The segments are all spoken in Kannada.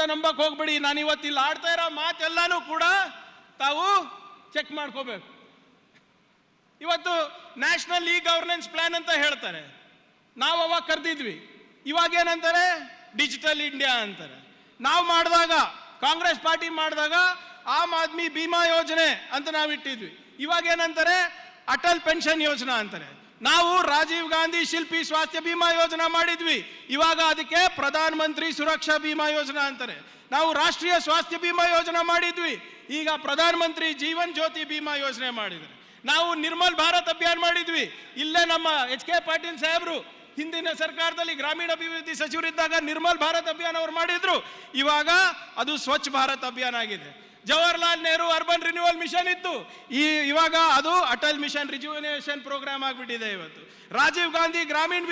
ಅಂತ ನಂಬಕ್ ಹೋಗ್ಬೇಡಿ. ನಾನು ಇವತ್ತಿಲ್ಲ ಆಡ್ತಾ ಇರೋ ಮಾತೆಲ್ಲಾನು ಕೂಡ ತಾವು ಚೆಕ್ ಮಾಡ್ಕೋಬೇಕು. ಇವತ್ತು ನ್ಯಾಷನಲ್ ಇ ಗವರ್ನೆನ್ಸ್ ಪ್ಲಾನ್ ಅಂತ ಹೇಳ್ತಾರೆ, ನಾವು ಅವಾಗ ಕರೆದಿದ್ವಿ. ಇವಾಗ ಏನಂತಾರೆ, ಡಿಜಿಟಲ್ ಇಂಡಿಯಾ ಅಂತಾರೆ. ನಾವು ಮಾಡಿದಾಗ, ಕಾಂಗ್ರೆಸ್ ಪಾರ್ಟಿ ಮಾಡಿದಾಗ ಆಮ್ ಆದ್ಮಿ ಭೀಮಾ ಯೋಜನೆ ಅಂತ ನಾವು ಇಟ್ಟಿದ್ವಿ. ಇವಾಗ ಏನಂತಾರೆ, ಅಟಲ್ ಪೆನ್ಷನ್ ಯೋಜನಾ ಅಂತಾರೆ. ನಾವು ರಾಜೀವ್ ಗಾಂಧಿ ಶಿಲ್ಪಿ ಸ್ವಾಸ್ಥ್ಯ ಭೀಮಾ ಯೋಜನಾ ಮಾಡಿದ್ವಿ, ಇವಾಗ ಅದಕ್ಕೆ ಪ್ರಧಾನ ಮಂತ್ರಿ ಸುರಕ್ಷಾ ಭೀಮಾ ಯೋಜನಾ ಅಂತಾರೆ. ನಾವು ರಾಷ್ಟ್ರೀಯ ಸ್ವಾಸ್ಥ್ಯ ಭೀಮಾ ಯೋಜನಾ ಮಾಡಿದ್ವಿ, ಈಗ ಪ್ರಧಾನ ಮಂತ್ರಿ ಜೀವನ್ ಜ್ಯೋತಿ ಭೀಮಾ ಯೋಜನೆ ಮಾಡಿದ್ದಾರೆ. ನಾವು ನಿರ್ಮಲ್ ಭಾರತ್ ಅಭಿಯಾನ ಮಾಡಿದ್ವಿ, ಇಲ್ಲೇ ನಮ್ಮ HK ಪಾಟೀಲ್ ಸಾಹೇಬರು ಹಿಂದಿನ ಸರ್ಕಾರದಲ್ಲಿ ಗ್ರಾಮೀಣಾಭಿವೃದ್ಧಿ ಸಚಿವರಿದ್ದಾಗ ನಿರ್ಮಲ್ ಭಾರತ್ ಅಭಿಯಾನ ಅವರು ಮಾಡಿದ್ರು, ಇವಾಗ ಅದು ಸ್ವಚ್ಛ ಭಾರತ್ ಅಭಿಯಾನ ಆಗಿದೆ. Jawaharlal Nehru urban renewal mission ಇತ್ತು, ಇವಾಗ ಅದು ಅಟಲ್ ಮಿಷನ್ ರಿಜ್ಯುವಿನೇಷನ್ ಪ್ರೋಗ್ರಾಮ್ ಆಗಿಬಿಟ್ಟಿದೆ. ಇವತ್ತು ರಾಜೀವ್ ಗಾಂಧಿ ಗ್ರಾಮೀಣ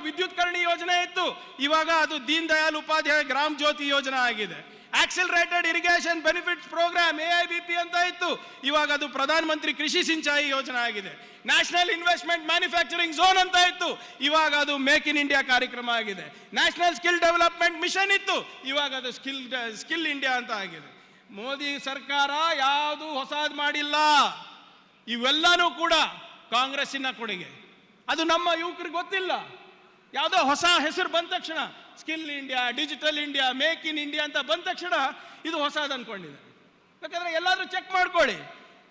ವಿದ್ಯುತ್ಕರಣಿ ಯೋಜನೆ ಇತ್ತು, ಇವಾಗ ಅದು ದೀನ್ ದಯಾಳ್ ಉಪಾಧ್ಯಾಯ ಗ್ರಾಮ್ ಜ್ಯೋತಿ ಯೋಜನಾ ಆಗಿದೆ. Accelerated irrigation benefits programme AIBP ಅಂತ ಇತ್ತು, ಇವಾಗ ಅದು ಪ್ರಧಾನ ಮಂತ್ರಿ ಕೃಷಿ ಸಿಂಚಾಯಿ ಯೋಜನಾ ಆಗಿದೆ. ನ್ಯಾಷನಲ್ ಇನ್ವೆಸ್ಟ್ಮೆಂಟ್ ಮ್ಯಾನುಫ್ಯಾಕ್ಚರಿಂಗ್ ಝೋನ್ ಅಂತ ಇತ್ತು, ಇವಾಗ ಅದು ಮೇಕ್ ಇನ್ ಇಂಡಿಯಾ ಕಾರ್ಯಕ್ರಮ ಆಗಿದೆ. ನ್ಯಾಷನಲ್ ಸ್ಕಿಲ್ ಡೆವಲಪ್ಮೆಂಟ್ ಮಿಷನ್ ಇತ್ತು, ಇವಾಗ ಅದು ಸ್ಕಿಲ್ ಇಂಡಿಯಾ ಅಂತ ಆಗಿದೆ. ಮೋದಿ ಸರ್ಕಾರ ಯಾವುದು ಹೊಸದು ಮಾಡಿಲ್ಲ, ಇವೆಲ್ಲನೂ ಕೂಡ ಕಾಂಗ್ರೆಸ್ಸಿನ ಕೊಡುಗೆ. ಅದು ನಮ್ಮ ಯುವಕರಿಗೆ ಗೊತ್ತಿಲ್ಲ. ಯಾವುದೋ ಹೊಸ ಹೆಸರು ಬಂದ ತಕ್ಷಣ skill India, digital India, make in India ಅಂತ ಬಂದ ತಕ್ಷಣ ಇದು ಹೊಸದು ಅಂದ್ಕೊಂಡಿದ್ದಾರೆ. ಯಾಕಂದರೆ ಎಲ್ಲಾದರೂ ಚೆಕ್ ಮಾಡ್ಕೊಳ್ಳಿ.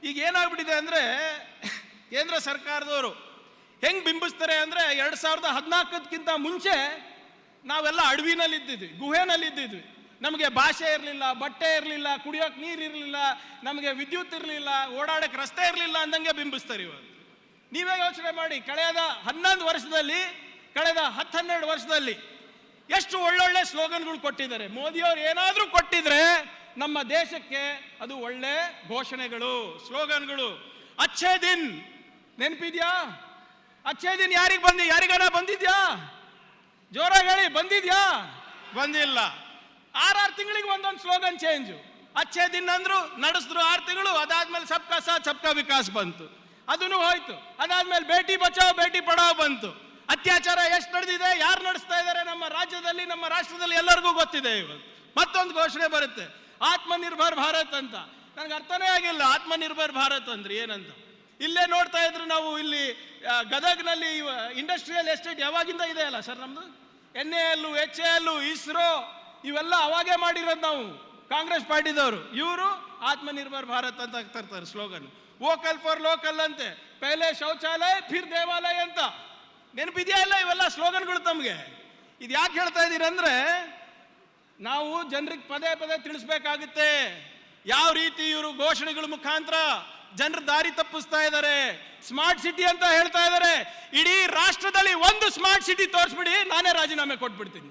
ಈಗ ಏನಾಗ್ಬಿಟ್ಟಿದೆ ಅಂದರೆ, ಕೇಂದ್ರ ಸರ್ಕಾರದವರು ಹೆಂಗೆ ಬಿಂಬಿಸ್ತಾರೆ ಅಂದರೆ, 2014ಕ್ಕಿಂತ ಮುಂಚೆ ನಾವೆಲ್ಲ ಅಡವಿನಲ್ಲಿದ್ದಿದ್ವಿ, ಗುಹೆನಲ್ಲಿದ್ದಿದ್ವಿ. ನಮಗೆ ಭಾಷೆ ಇರಲಿಲ್ಲ, ಬಟ್ಟೆ ಇರಲಿಲ್ಲ, ಕುಡಿಯೋಕೆ ನೀರು ಇರಲಿಲ್ಲ, ನಮಗೆ ವಿದ್ಯುತ್ ಇರಲಿಲ್ಲ, ಓಡಾಡೋಕ್ಕೆ ರಸ್ತೆ ಇರಲಿಲ್ಲ ಅಂದಂಗೆ ಬಿಂಬಿಸ್ತಾರೆ. ಇವತ್ತು ನೀವೇ ಯೋಚನೆ ಮಾಡಿ, ಕಳೆದ 11 ವರ್ಷದಲ್ಲಿ, ಕಳೆದ 10-12 ವರ್ಷದಲ್ಲಿ ಎಷ್ಟು ಒಳ್ಳೊಳ್ಳೆ ಸ್ಲೋಗನ್ಗಳು ಕೊಟ್ಟಿದ್ದಾರೆ. ಮೋದಿಯವರು ಏನಾದರೂ ಕೊಟ್ಟಿದ್ರೆ ನಮ್ಮ ದೇಶಕ್ಕೆ ಅದು ಒಳ್ಳೆ ಘೋಷಣೆಗಳು, ಸ್ಲೋಗನ್ಗಳು. ಅಚ್ಚೇ ದಿನ್ ನೆನಪಿದ್ಯಾ? ಅಚ್ಚೇ ದಿನ್ ಯಾರಿಗಾನ ಬಂದಿದ್ಯಾ? ಜೋರಾಗಿ ಹೇಳಿ, ಬಂದಿದ್ಯಾ? ಬಂದಿಲ್ಲ. 6 ತಿಂಗಳಿಗೆ ಒಂದೊಂದು ಸ್ಲೋಗನ್ ಚೇಂಜು. ಅಚ್ಚೇ ದಿನ್ ಅಂದ್ರು, ನಡೆಸಿದ್ರು 6 ತಿಂಗಳು, ಅದಾದ್ಮೇಲೆ ಸಬ್ಕಾ ಸಾಥ್ ಸಬ್ಕಾ ವಿಕಾಸ್ ಬಂತು, ಅದನ್ನು ಹೋಯ್ತು. ಅದಾದ್ಮೇಲೆ ಬೇಟಿ ಬಚಾವ್ ಬೇಟಿ ಪಡಾವ್ ಬಂತು. ಅತ್ಯಾಚಾರ ಎಷ್ಟು ನಡೆದಿದೆ, ಯಾರು ನಡೆಸ್ತಾ ಇದ್ದಾರೆ ನಮ್ಮ ರಾಜ್ಯದಲ್ಲಿ, ನಮ್ಮ ರಾಷ್ಟ್ರದಲ್ಲಿ ಎಲ್ಲರಿಗೂ ಗೊತ್ತಿದೆ. ಇವತ್ತು ಮತ್ತೊಂದು ಘೋಷಣೆ ಬರುತ್ತೆ, ಆತ್ಮನಿರ್ಭರ್ ಭಾರತ್ ಅಂತ. ನನಗೆ ಅರ್ಥನೇ ಆಗಿಲ್ಲ ಆತ್ಮನಿರ್ಭರ್ ಭಾರತ್ ಅಂದ್ರೆ ಏನಂತ. ಇಲ್ಲೇ ನೋಡ್ತಾ ಇದ್ರು ನಾವು, ಇಲ್ಲಿ ಗದಗ್ನಲ್ಲಿ ಇಂಡಸ್ಟ್ರಿಯಲ್ ಎಸ್ಟೇಟ್ ಯಾವಾಗಿಂದ ಇದೆ ಅಲ್ಲ ಸರ್ ನಮ್ದು. NAL, HAL, ಇಸ್ರೋ ಇವೆಲ್ಲ ಅವಾಗೇ ಮಾಡಿರೋದು ನಾವು, ಕಾಂಗ್ರೆಸ್ ಪಾರ್ಟಿದವರು. ಇವರು ಆತ್ಮನಿರ್ಭರ್ ಭಾರತ್ ಅಂತ ತರ್ತಾರೆ ಸ್ಲೋಗನ್. ವೋಕಲ್ ಫಾರ್ ಲೋಕಲ್ ಅಂತೆ, ಪೆಹಲೆ ಶೌಚಾಲಯ ಫಿರ್ ದೇವಾಲಯ ಅಂತ. ನೆನಪಿದೆಯಾ ಇಲ್ಲ ಇವೆಲ್ಲ ಸ್ಲೋಗನ್ಗಳು ತಮಗೆ? ಇದು ಯಾಕೆ ಹೇಳ್ತಾ ಇದ್ದೀರಿ ಅಂದರೆ, ನಾವು ಜನರಿಗೆ ಪದೇ ಪದೇ ತಿಳಿಸ್ಬೇಕಾಗುತ್ತೆ ಯಾವ ರೀತಿ ಇವರು ಘೋಷಣೆಗಳ ಮುಖಾಂತರ ಜನರ ದಾರಿ ತಪ್ಪಿಸ್ತಾ ಇದ್ದಾರೆ. ಸ್ಮಾರ್ಟ್ ಸಿಟಿ ಅಂತ ಹೇಳ್ತಾ ಇದ್ದಾರೆ. ಇಡೀ ರಾಷ್ಟ್ರದಲ್ಲಿ ಒಂದು ಸ್ಮಾರ್ಟ್ ಸಿಟಿ ತೋರಿಸ್ಬಿಡಿ, ನಾನೇ ರಾಜೀನಾಮೆ ಕೊಟ್ಬಿಡ್ತೀನಿ.